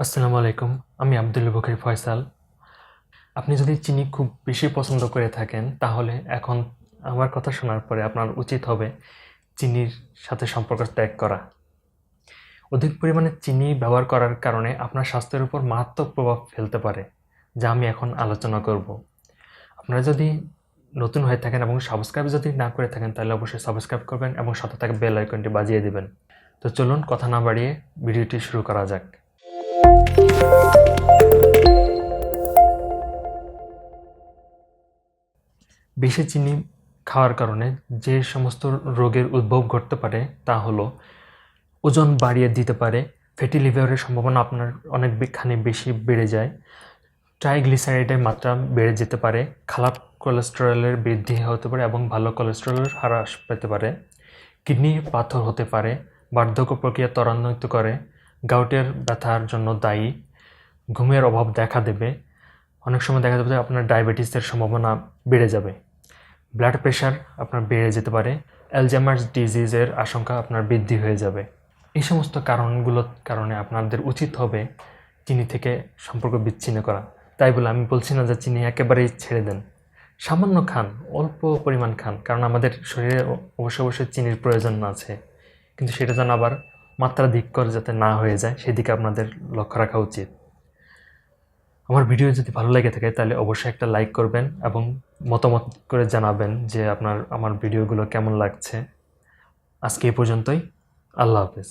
আসসালামু আলাইকুম। আমি আব্দুল বকির ফয়সাল। আপনি যদি চিনি খুব বেশি পছন্দ করে থাকেন, তাহলে এখন আমার কথা শোনার পরে আপনার উচিত হবে চিনির সাথে সম্পর্ক ত্যাগ করা। অধিক পরিমাণে চিনি ব্যবহার করার কারণে আপনার স্বাস্থ্যের উপর মারাত্মক প্রভাব ফেলতে পারে, যা আমি এখন আলোচনা করব। আপনারা যদি নতুন হয়ে থাকেন এবং সাবস্ক্রাইব যদি না করে থাকেন, তাহলে অবশ্যই সাবস্ক্রাইব করবেন এবং সাথে থাকা বেল আইকনটি বাজিয়ে দিবেন। তো চলুন কথা না বাড়িয়ে ভিডিওটি শুরু করা যাক। বেশি চিনি খাওয়ার কারণে যে সমস্ত রোগের উদ্ভব ঘটতে পারে তা হলো ওজন বাড়িয়ে দিতে পারে, ফ্যাটি লিভারের সম্ভাবনা আপনার অনেকখানি বেশি বেড়ে যায়, ট্রাইগ্লিসারাইডের মাত্রা বেড়ে যেতে পারে, খারাপ কোলেস্টেরলের বৃদ্ধি হতে পারে এবং ভালো কোলেস্টেরলের হ্রাস পেতে পারে, কিডনি পাথর হতে পারে, বার্ধক্য প্রক্রিয়া ত্বরান্বিত করে, গাউটের ব্যথার জন্য দায়ী, ঘুমের অভাব দেখা দেবে, অনেক সময় দেখা যাবে যে আপনার ডায়াবেটিসের সম্ভাবনা বেড়ে যাবে, ব্লাড প্রেশার আপনার বেড়ে যেতে পারে, অ্যালজাইমার্স ডিজিজের আশঙ্কা আপনার বৃদ্ধি হয়ে যাবে। এই সমস্ত কারণগুলোর কারণে আপনাদের উচিত হবে চিনি থেকে সম্পর্ক বিচ্ছিন্ন করা। তাই বলে আমি বলছি না যে চিনি একেবারেই ছেড়ে দেন, সামান্য খান, অল্প পরিমাণ খান, কারণ আমাদের শরীরে অবশ্যই চিনির প্রয়োজন আছে, কিন্তু সেটা যেন আবার মাত্রাধিক্য যাতে না হয়ে যায় সেদিকে আপনাদের লক্ষ্য রাখা উচিত। আমার ভিডিও যদি ভালো লেগে থাকে তাহলে অবশ্যই একটা লাইক করবেন এবং মতামত করে জানাবেন যে আমার ভিডিওগুলো কেমন লাগছে। আজকে এই পর্যন্তই। আল্লাহ হাফেজ।